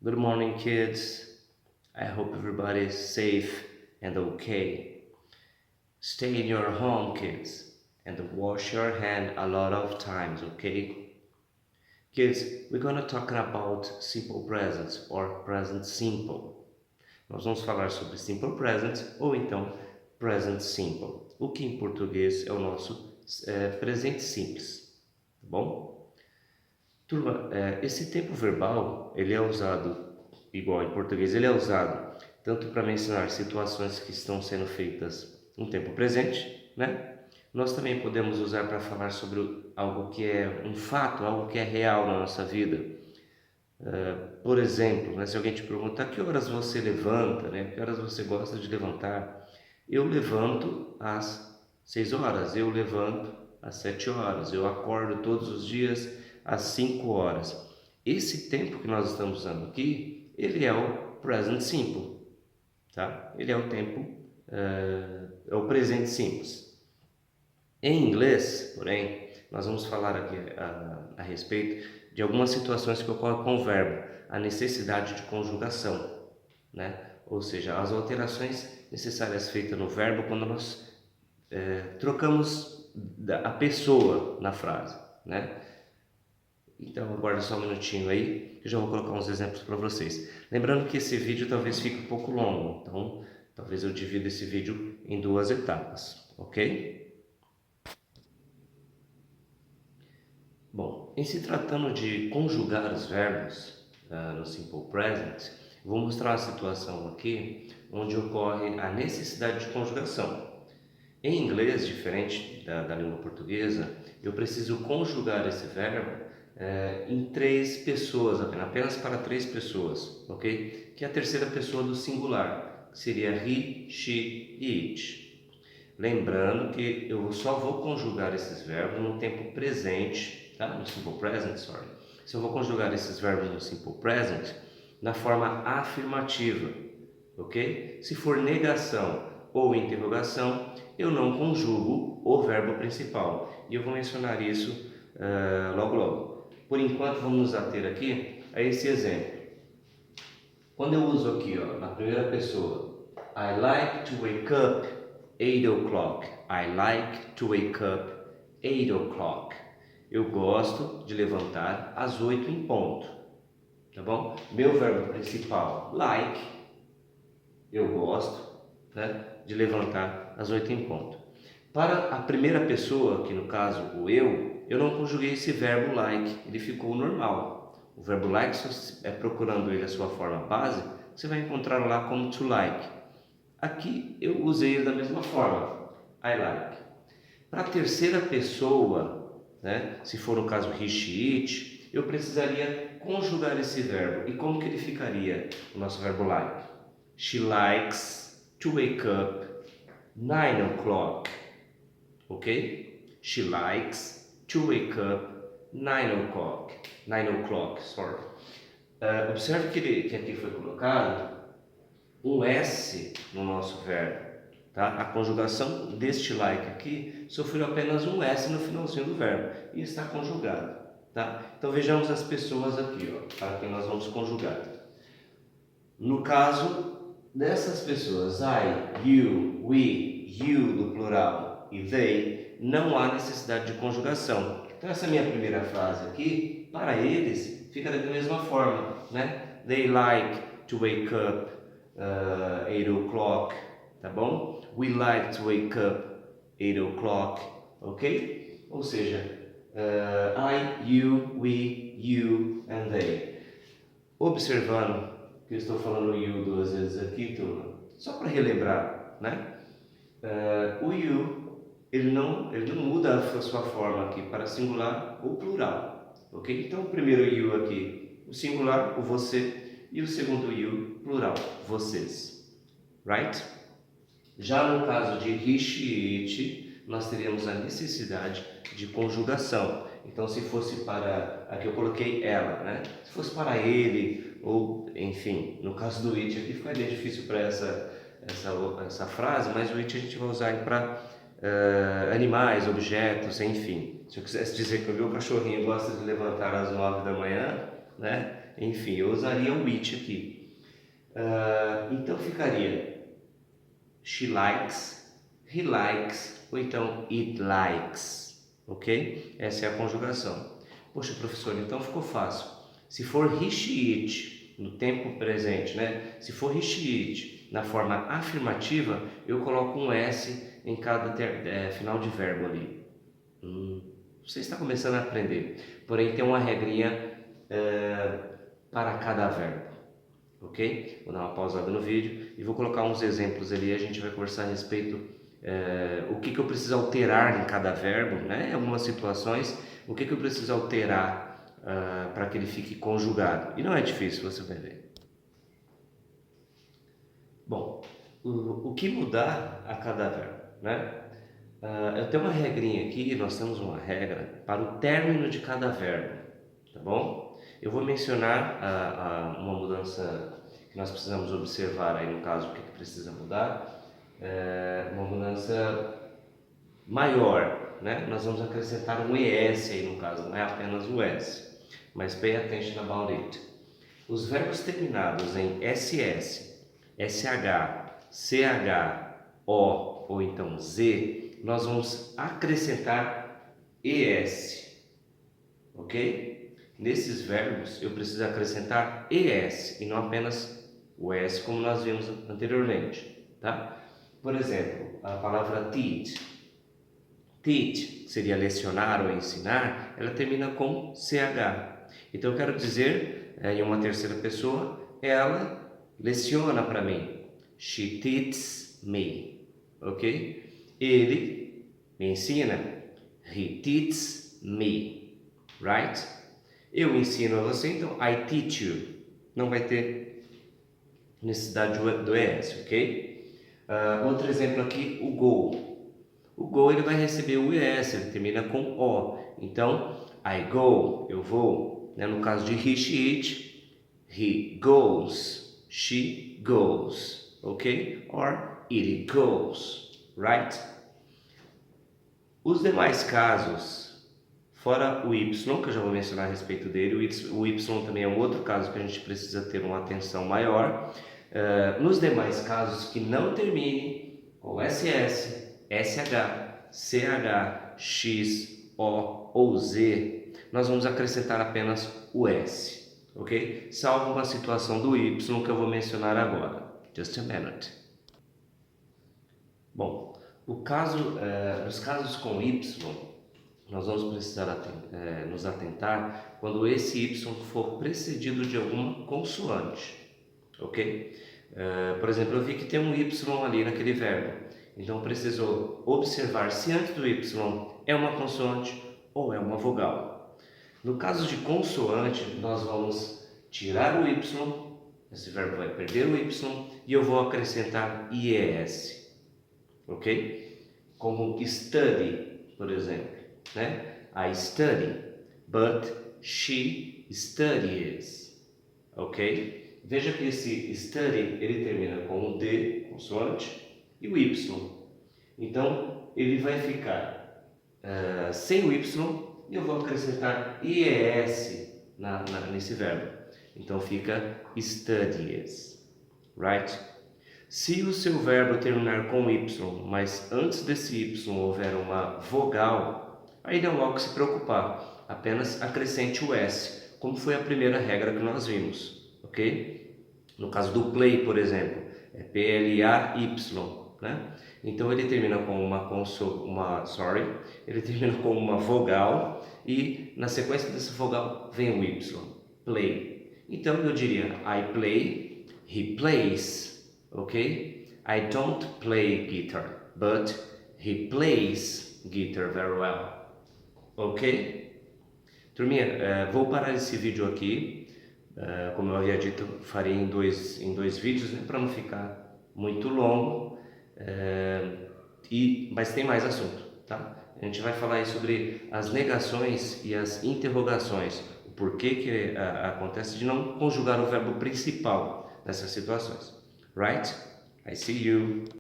Good morning, kids. I hope everybody is safe and okay. Stay in your home, kids, and wash your hand a lot of times, okay? Kids, we're gonna talk about simple presents or present simple. Nós vamos falar sobre simple present ou então present simple. O que em português é o nosso presente simples, tá bom? Turma, esse tempo verbal, ele é usado, igual em português, ele é usado tanto para mencionar situações que estão sendo feitas no tempo presente, né? Nós também podemos usar para falar sobre algo que é um fato, algo que é real na nossa vida. Por exemplo, né, se alguém te perguntar que horas você levanta, né? Que horas você gosta de levantar? Eu levanto às 6 horas, eu levanto às 7 horas, eu acordo todos os dias às 5 horas. Esse tempo que nós estamos usando aqui, ele é o present simple, tá? Ele é o tempo, é o presente simples. Em inglês, porém, nós vamos falar aqui a respeito de algumas situações que ocorrem com o verbo, a necessidade de conjugação, né? Ou seja, as alterações necessárias feitas no verbo quando nós trocamos a pessoa na frase, né? Então aguarda só um minutinho aí, que eu já vou colocar uns exemplos para vocês. Lembrando que esse vídeo talvez fique um pouco longo, então talvez eu divida esse vídeo em duas etapas, ok? Bom, em se tratando de conjugar os verbos no Simple Present, vou mostrar uma situação aqui onde ocorre a necessidade de conjugação. Em inglês, diferente da língua portuguesa, eu preciso conjugar esse verbo em três pessoas, apenas para três pessoas, ok? Que é a terceira pessoa do singular, que seria he, she e it. Lembrando que eu só vou conjugar esses verbos no tempo presente, tá? No Simple Present, sorry. Se eu vou conjugar esses verbos no Simple Present na forma afirmativa, ok? Se for negação ou interrogação, eu não conjugo o verbo principal. E eu vou mencionar isso logo logo. Por enquanto, vamos nos ater aqui a esse exemplo. Quando eu uso aqui, ó, na primeira pessoa, I like to wake up 8 o'clock. I like to wake up 8 o'clock. Eu gosto de levantar às 8 em ponto. Tá bom? Meu verbo principal, like, eu gosto, né, de levantar às 8 em ponto. Para a primeira pessoa, que no caso o eu não conjuguei esse verbo like, ele ficou normal. O verbo like, procurando ele a sua forma base, você vai encontrar lá como to like. Aqui eu usei ele da mesma forma, I like. Para a terceira pessoa, né, se for no caso he, she, it, eu precisaria conjugar esse verbo. E como que ele ficaria, o nosso verbo like? She likes to wake up 9 o'clock. Ok? She likes to wake up 9 o'clock. 9 o'clock, sorry. Observe que aqui foi colocado um S no nosso verbo. Tá? A conjugação deste like aqui sofreu apenas um S no finalzinho do verbo e está conjugado. Tá? Então vejamos as pessoas aqui, ó, para quem nós vamos conjugar. No caso dessas pessoas, I, you, we, you do plural e they, não há necessidade de conjugação. Então essa minha primeira frase aqui, para eles, fica da mesma forma, né? They like to wake up 8 o'clock, tá bom? We like to wake up 8 o'clock, ok? Ou seja, I, you, we, you and they. Observando que eu estou falando you duas vezes aqui, turma, só para relembrar, né? O you, ele não muda a sua forma aqui para singular ou plural, ok? Então o primeiro you aqui, o singular, o você, e o segundo you, plural, vocês, right? Já no caso de he, she, it, nós teríamos a necessidade de conjugação. Então, se fosse para, aqui eu coloquei ela, né? Se fosse para ele, ou enfim, no caso do it aqui ficaria difícil para essa frase, mas o it a gente vai usar para animais, objetos, enfim. Se eu quisesse dizer que o meu cachorrinho gosta de levantar às 9 da manhã, né? Enfim, eu usaria o it aqui. Então ficaria she likes, he likes, ou então it likes, ok? Essa é a conjugação. Poxa, professor, então ficou fácil. Se for he, she, it, no tempo presente, né? Se for he, she, it, na forma afirmativa, eu coloco um S em cada final de verbo ali. Você está começando a aprender, porém tem uma regrinha para cada verbo, ok? Vou dar uma pausada no vídeo e vou colocar uns exemplos ali e a gente vai conversar a respeito o que eu preciso alterar em cada verbo, né? Em algumas situações, o que eu preciso alterar para que ele fique conjugado. E não é difícil, você vai ver. Bom, o que mudar a cada verbo, né? Eu tenho uma regrinha aqui, nós temos uma regra para o término de cada verbo, tá bom? Eu vou mencionar uma mudança que nós precisamos observar aí no caso, o que precisa mudar, uma mudança maior, né? Nós vamos acrescentar um ES aí no caso, não é apenas o S, mas pay attention about it. Os verbos terminados em SS, SH, CH, O ou então Z, nós vamos acrescentar ES, ok? Nesses verbos eu preciso acrescentar ES e não apenas o S como nós vimos anteriormente, tá? Por exemplo, a palavra teach. Teach seria lecionar ou ensinar, ela termina com CH. Então eu quero dizer em uma terceira pessoa, ela leciona para mim. She teaches me, ok? Ele me ensina. He teaches me, right? Eu ensino a você, então I teach you. Não vai ter necessidade do ES, ok? Outro exemplo aqui, o go. O go ele vai receber o ES, ele termina com O. Então, I go, eu vou. No caso de he, she, it, he goes, she goes, ok? Or it goes, right? Os demais casos, fora o Y, que eu já vou mencionar a respeito dele, o Y também é um outro caso que a gente precisa ter uma atenção maior. Nos demais casos que não termine com SS, SH, CH, X, O ou Z, nós vamos acrescentar apenas o S, ok? Salvo uma situação do Y que eu vou mencionar agora. Just a minute. Bom, nos casos com Y, nós vamos precisar nos atentar quando esse Y for precedido de alguma consoante, ok? Por exemplo, eu vi que tem um Y ali naquele verbo, então preciso observar se antes do Y é uma consoante ou é uma vogal. No caso de consoante, nós vamos tirar o Y, esse verbo vai perder o Y e eu vou acrescentar IES. Ok? Como study, por exemplo, né? I study, but she studies, ok? Veja que esse study, ele termina com o D, consoante, e o Y. Então, ele vai ficar sem o Y e eu vou acrescentar IES nesse verbo. Então, fica studies, right? Se o seu verbo terminar com Y, mas antes desse Y houver uma vogal, aí não há o que se preocupar, apenas acrescente o S, como foi a primeira regra que nós vimos, ok? No caso do play, por exemplo, é P-L-A-Y, né? Então ele termina com ele termina com uma vogal e na sequência dessa vogal vem o Y, play. Então eu diria I play, he plays. Okay? I don't play guitar, but he plays guitar very well. Ok? Turminha, vou parar esse vídeo aqui. Como eu havia dito, farei em dois vídeos, né, para não ficar muito longo. Mas tem mais assunto, tá? A gente vai falar aí sobre as negações e as interrogações. O porquê que acontece de não conjugar o verbo principal nessas situações. Right? I see you.